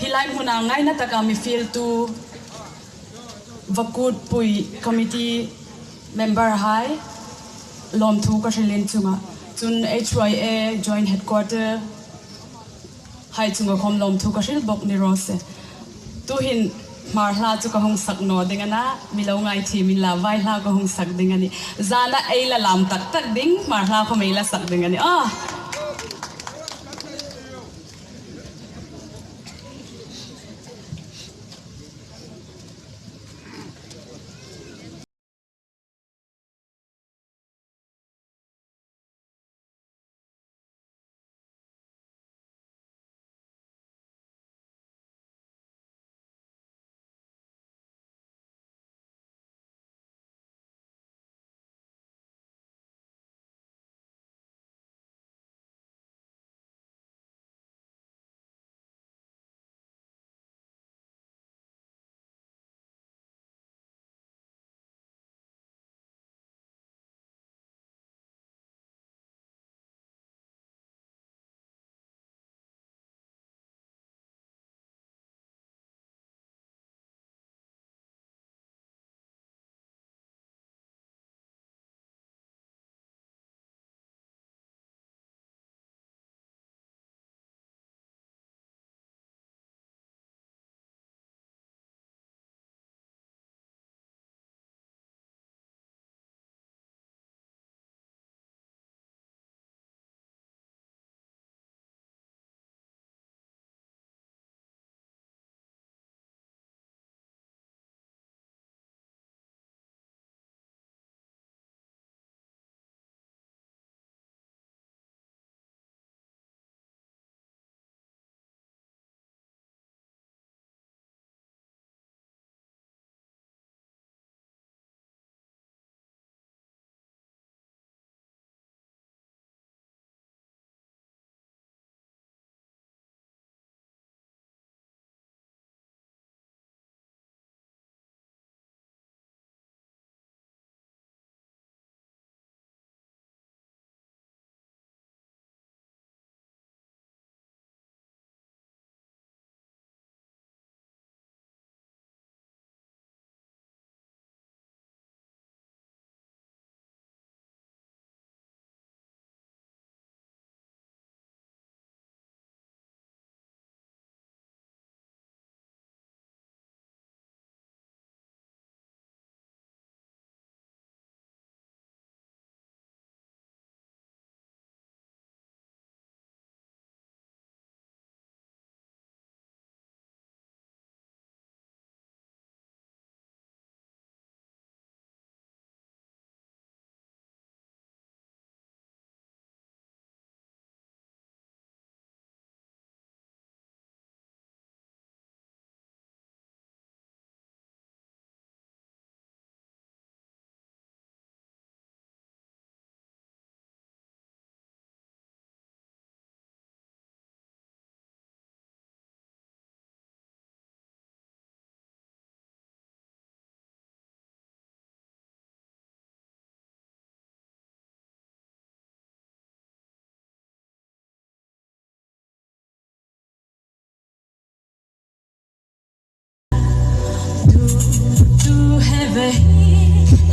Hilai muna ngay na taga mi feel to Vakut Pui committee member hai lom thu ka shilin chunga chun HYA joint headquarter hai chunga khom lom thu ka shil bok ni rose tu hin marhla chu ka hong sak no dingana milo ngai thi min la vai hla ka hong sak dingani zala eila lam tak tak ding marhla ko meila sak dingani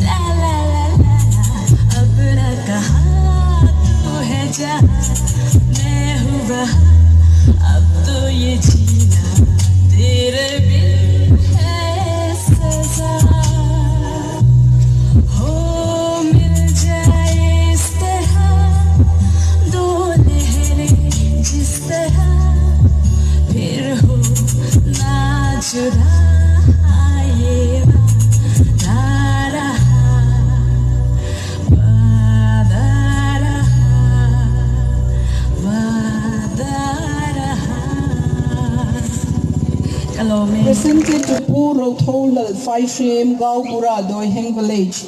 La la la la अपना कहा तू है जहाँ मैं हूँ वहाँ अब तो ये जीना तेरे बिन है सजा हो मिल जाए इस तरह दो लहरें जिस तरह फिर हो ना जुदा Presented to Puro Tholal 5 Gaupura Doiheng Village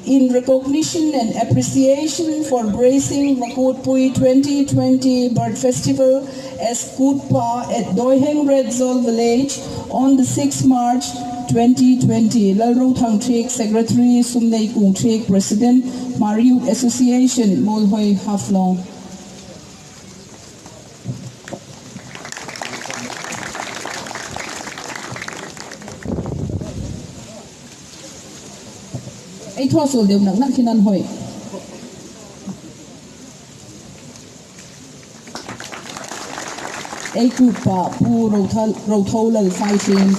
in recognition and appreciation for bracing Vakut Pui 2020 Bird Festival as Kutpa at Doiheng Redzol Village on the 6th March 2020. Lalro Thang Trek Secretary Sumnei Kung Trek President Mariut Association Molhoi Haflong. It was all them nak kinan hoi. A kupa pu rotolal fighting.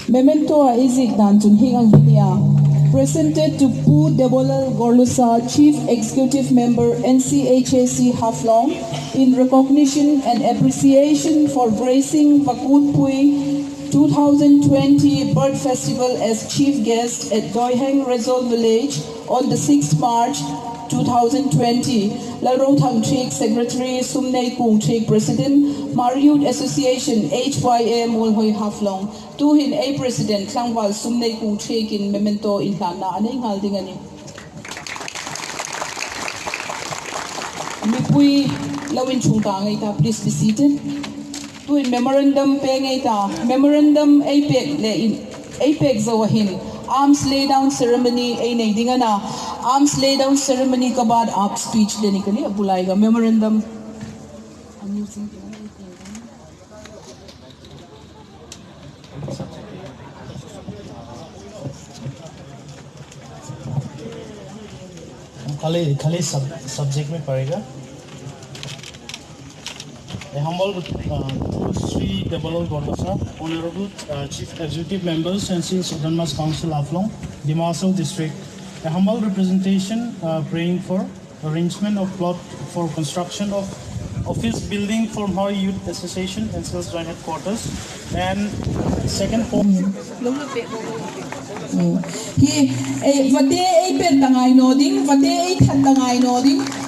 Memento Isaac Danjun Hingang Hinia, presented to Pu Debolal Gorlusa, Chief Executive Member NCHAC Haflong, in recognition and appreciation for gracing Vakut Pui 2020 Bird Festival as chief guest at Doiheng Resol Village on the 6th March 2020. Lalro Thang Trek Secretary Sumnei Kung Trek President Mariut Association HYA Molhoi Haflong. Tuhin A President Klangwal Sumnei Kung Trek in Memento in Lana Aning Haldingani. Mipui Lawin Chungkang ita, please be seated. Tuhin memorandum peng ita, memorandum APEC le in APEC zawahin. Arms lay down ceremony ay naidingana. Arms lay down ceremony kabad up speech denikali abulaiga memorandum. I'm using खाली subject में पड़ेगा. A humble Sri Debolal Gorlusa, Honorable Chief Executive Members and Sudanmas Council Haflong, Dimasal District. A humble representation praying for arrangement of plot for construction of office building for Maui Youth Association and Sales Joint Headquarters. And second form.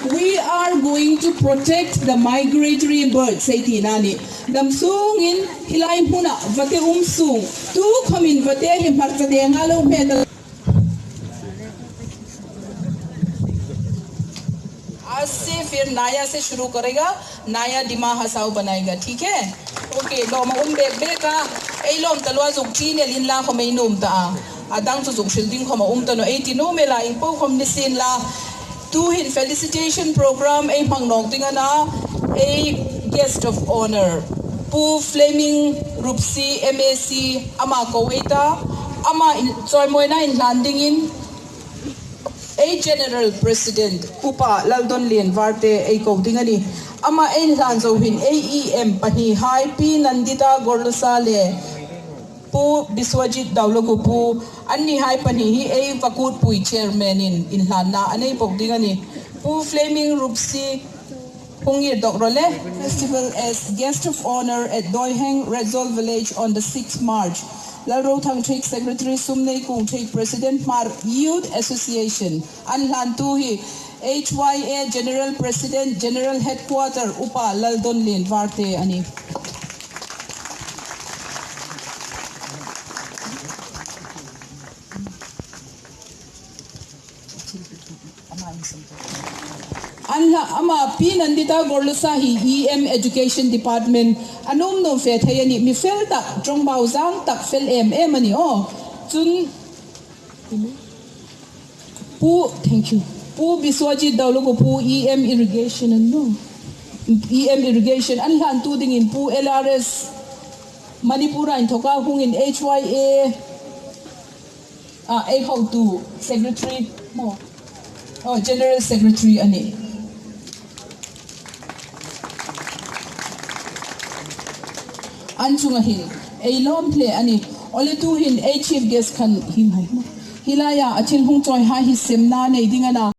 We are going to protect the migratory birds. Say tinani. Damsung in hilay muna. Vate umsung. Tu kamin vate himparta de ngalo pedal. आज से फिर नया से शुरू करेगा, नया दिमाग हसाओ बनाएगा, ठीक है? ओके, लोग हम बेबे का ए लोग तलवा जुक्ची ने लिनला हमें नोम ता आदांग तो जुक्शिल्डिंग हमें तनो ए तीनों में ला इंपो हम निसीन ला तू हिन फेलिसिटेशन प्रोग्राम ए पंगनों तिंगा ना ए गेस्ट ऑफ ऑनर पू फ्लेमिंग रूपसी MAC अमा कोवेटा अमा जॉय मोइना in landing in A General President Upa Laldon Lien Varte A Kodingani Ama Ein Lanzohin AEM Pani Hai P Nandita Gorlusale Pu Biswajit Daulogupu Anni Hai Pani A Vakut Pui Chairman in Lana Ane Pogdingani Pu Flaming Rupsi Pungi Dokrole Festival as guest of honor at Doiheng Resol Village on the 6th March. Lalro Thang Trek Secretary Sumnei Kung Trek President Mar Youth Association Anlan Tuhi HYA General President General Headquarter Upa Laldon Lin Varte Ani Anla ama P Nandita Gorlusa hi EM Education Department anum no fe thayani mi fel tak jong bau zang tak fel MM ani chun pu thank you pu Biswajit Daulogo pu EM Irrigation no EM Irrigation an han tu ding in pu LRS Manipura in thoka hung in HYA a how to secretary mo General Secretary ani Anchungahin, a long play ani, only two hin, a chief guest can him. Hilaya, a chin hung joy high his semna, nading